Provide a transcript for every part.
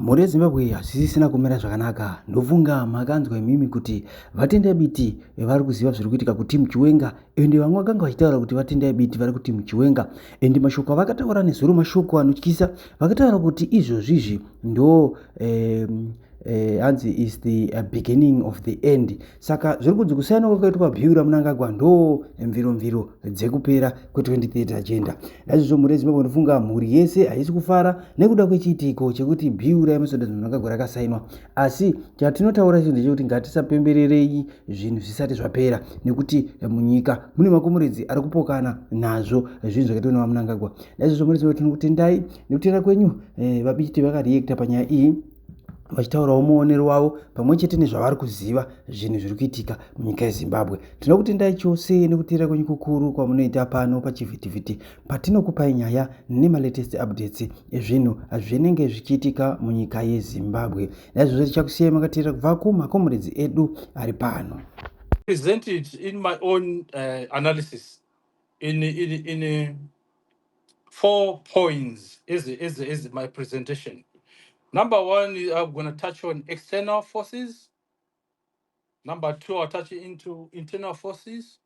Mhuri yeZimbabwe hazvisisina kumira zvakanaka. Ndobvunga makanzwa imimi kuti vatendai biti vari kuziva zviri kuitika kutimu Chiwenga, ende vamwe vakanga vachitaura kuti vatendai biti vari kutimu Chiwenga, ende mashoko avakataura nezuro mashoko anotyisa. Vakataura kuti izvozvizvi ndo hanzi is the beginning of the end. Saka zviri kunzi kusiyana kwakaitwa Bhiura Mnangagwa ndo mviro dzekupera kwe2030 agenda. Naizvozvo mhuri yeZimbabwe ndofunga mhuri yese haisi kufara nekuda kwechiitiko chekuti Bhiura yemasodha Mnangagwa rakasainwa, asi chatinotaura chinhu ndechekuti ngatisapembererei zvinhu zvisati zvapera, nekuti munyika mune makomoredzi ari kupokana nazvo zvinhu zvakaitwa naMnangagwa. Naizvozvo mhuri yeZimbabwe tinokutendai nekutenda kwenyu vabiti vakareakta panyaya iyi, vachitaurawo muonero wavo pamwe chete nezvavari kuziva zvinhu zviri kuitika munyika yeZimbabwe. Tinokutendai chose nekutera kwenyu kukuru kwamunoita pano pachivhitivhiti patinokupai nyaya nemalatest updates ezvinhu zvinenge zvichiitika munyika yeZimbabwe. Naizvozvo tichakusiyai makatera kubva kumakomoredzi edu ari pano. Presented in my own analysis in 4 points is my presentation. Number one, I'm going to touch on external forces. Number two, I'll touch into internal forces.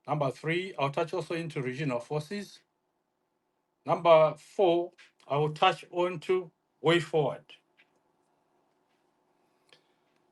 Number three, I'll touch also into regional forces. Number four, I will touch on to way forward.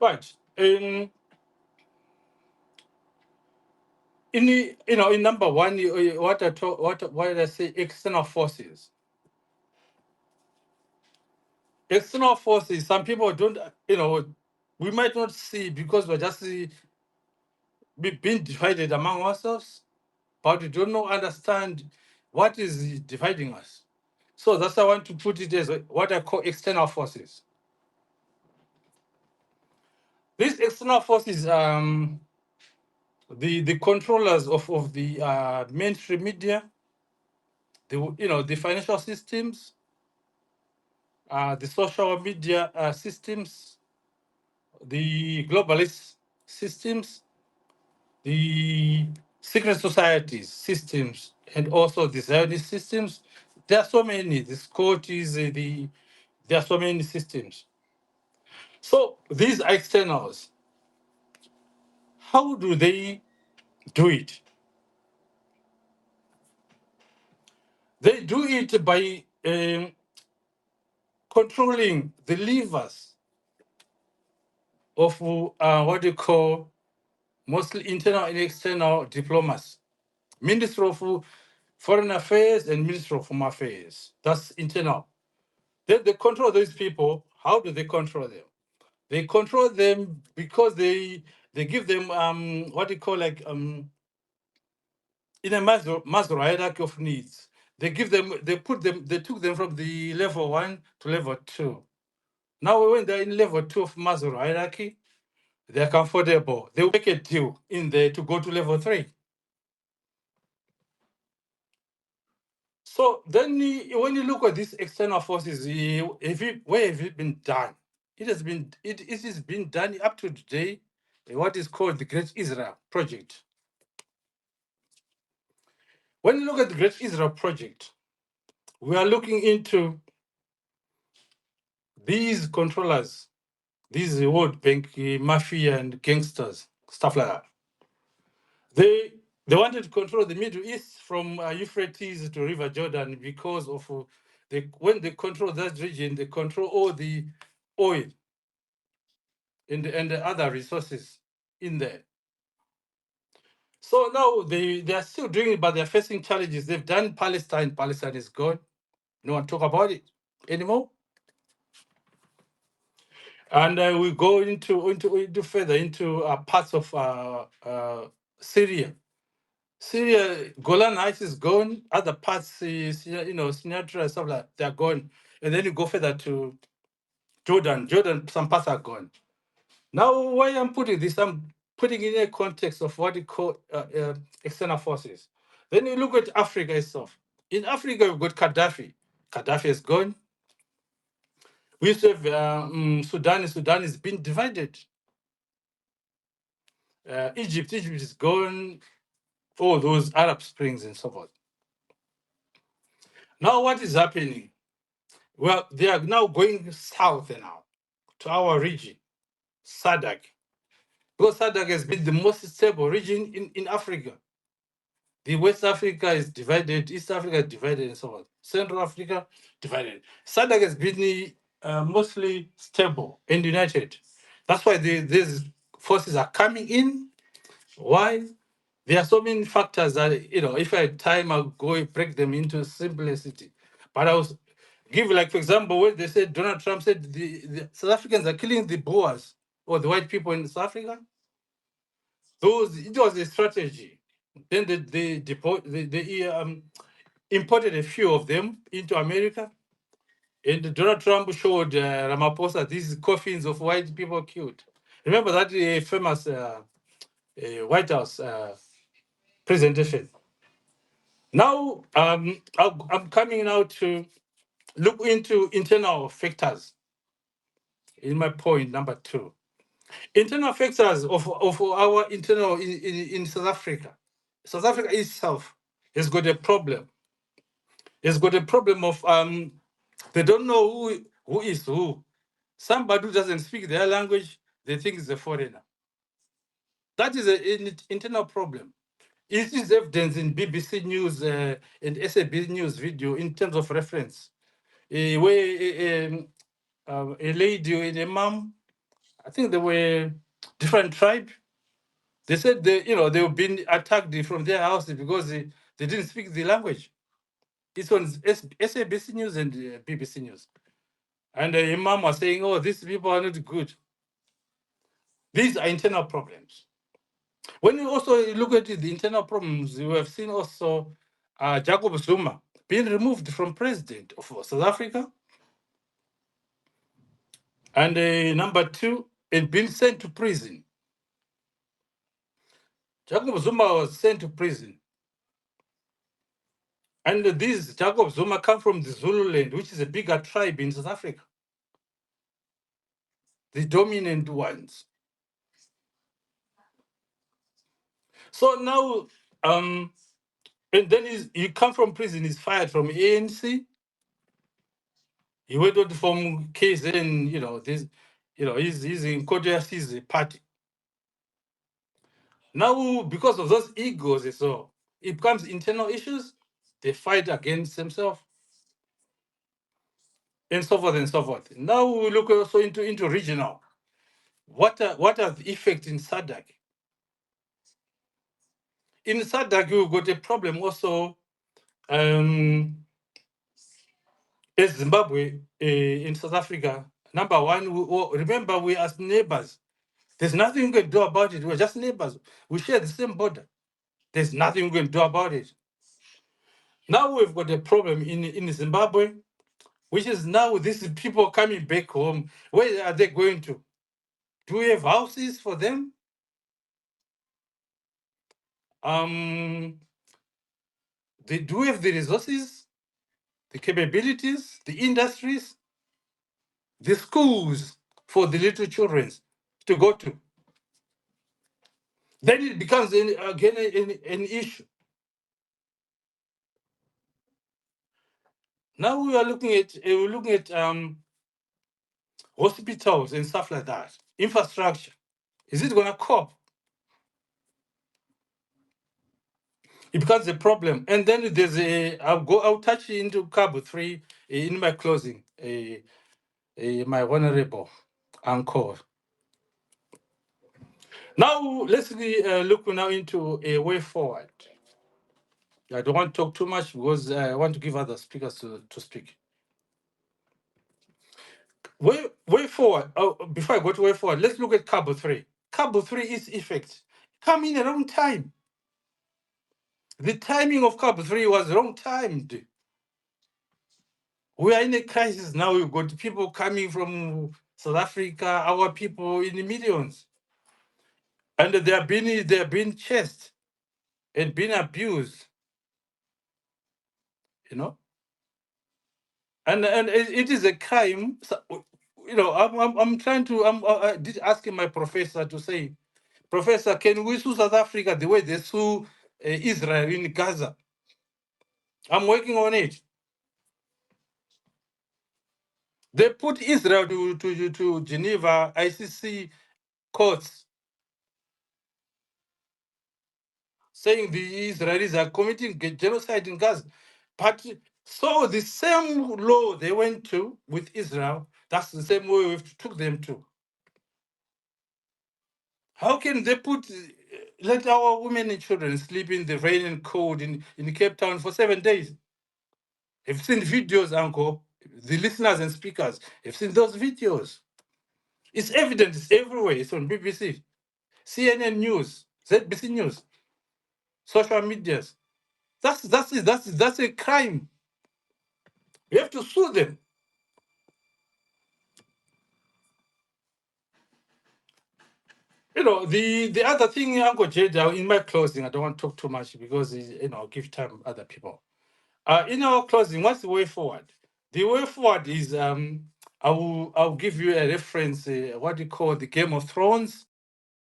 Right. In number one, what I say, external forces. External forces, some people don't, we might not see because we're just being divided among ourselves, but we don't understand what is dividing us. So that's why I want to put it as what I call external forces. These external forces, the controllers of the mainstream media, the financial systems, the social media systems, the globalist systems, the secret societies systems, and also the Zionist systems. There are so many. The Scottish, there are so many systems. So these are externals. How do they do it? They do it by controlling the levers of what they call mostly internal and external diplomacy. Ministry of Foreign Affairs and Ministry of Home Affairs. That's internal. Then they control these people. How do they control them? They control them because they give them what they call like in a Maslow hierarchy of needs. They took them from the level 1 to level 2. Now when they're in level 2 of Maslow hierarchy, they're comfortable. They make a deal in there to go to level 3. So then when you look at these external forces, where have it been done? It has been done up to today, what is called the Great Israel Project. When you look at the Great Israel Project, we are looking into these controllers, these World Bank mafia and gangsters, stuff like that. They wanted to control the Middle East from Euphrates to River Jordan because of when they control that region, they control all the oil and the other resources in there. So now they are still doing it, but they're facing challenges. They've done Palestine. Palestine is gone. No one talk about it anymore. And we go into further into parts of Syria. Syria, Golan Heights is gone. Other parts, Sinatra, stuff like that, they're gone. And then you go further to Jordan. Jordan, some parts are gone. Now, why I'm putting this, I'm putting in a context of what you call external forces. Then you look at Africa itself. In Africa, we've got Gaddafi. Gaddafi is gone. We used to have Sudan. Sudan has been divided. Egypt is gone. All those Arab Springs and so forth. Now, what is happening? Well, they are now going south now to our region, SADC, because SADC has been the most stable region in Africa. The West Africa is divided, East Africa is divided, and so on. Central Africa divided. SADC has been mostly stable and united. That's why these forces are coming in. Why? There are so many factors that, if I had time, I'll go break them into simplicity. But I was give, like, for example, when they said Donald Trump said the South Africans are killing the Boers or the white people in South Africa. It was a strategy. Then they imported a few of them into America. And Donald Trump showed Ramaphosa these coffins of white people killed. Remember that famous White House presentation. Now, I'm coming now to look into internal factors in my point number 2. Internal factors of our internal in South Africa. South Africa itself has got a problem. It's got a problem of they don't know who is who. Somebody who doesn't speak their language, they think is a foreigner. That is an internal problem. It is evidence in BBC News and SAB News video in terms of reference. Where a lady and a mom, I think they were different tribe. They said they were being attacked from their house because they didn't speak the language. It's on SABC News and BBC News. And the imam was saying, oh, these people are not good. These are internal problems. When you also look at the internal problems, you have seen also Jacob Zuma being removed from president of South Africa. And number 2, and being sent to prison. Jacob Zuma was sent to prison. And these Jacob Zuma come from the Zululand, which is a bigger tribe in South Africa. The dominant ones. So now, and then he come from prison, he's fired from ANC. He went on from KZN, he's in Kodesi's party. Now, because of those egos, so it becomes internal issues, they fight against themselves, and so forth and so forth. Now we look also into regional. What are the effects in SADC? In SADC, we've got a problem also as Zimbabwe in South Africa. Number one, remember we as neighbors. There's nothing we can do about it. We're just neighbors. We share the same border. There's nothing we can do about it. Now we've got a problem in Zimbabwe, which is now these people coming back home. Where are they going to? Do we have houses for them? Do we have the resources, the capabilities, the industries, the schools for the little children to go to? Then it becomes again an issue. Now we are looking at hospitals and stuff like that. Infrastructure. Is it going to cope? It becomes a problem. And then there's I'll touch into Cabo 3 in my closing. My honorable uncle. Now let's look now into a way forward. I don't want to talk too much because I want to give other speakers to speak. Way forward. Before I go to way forward, let's look at Cabo 3. Cabo 3 is effect. Come in a wrong time. The timing of Cabo 3 was wrong timed. We are in a crisis now. We've got people coming from South Africa, our people in the millions. And they are being chased and being abused. And it is a crime. So, I'm trying to. I did asking my professor to say, Professor, can we sue South Africa the way they sue Israel in Gaza? I'm working on it. They put Israel to Geneva ICC courts, saying the Israelis are committing genocide in Gaza. But so the same law they went to with Israel, that's the same way we took them to. How can they let our women and children sleep in the rain and cold in Cape Town for 7 days? I've seen videos, Uncle. The listeners and speakers have seen those videos. It's evident, it's everywhere. It's on BBC, CNN News, ZBC News, social medias. That's a crime. We have to sue them. The other thing, Uncle Jade, in my closing, I don't want to talk too much because I'll give time other people. In our closing, what's the way forward? The way forward is I'll give you a reference, what you call the Game of Thrones.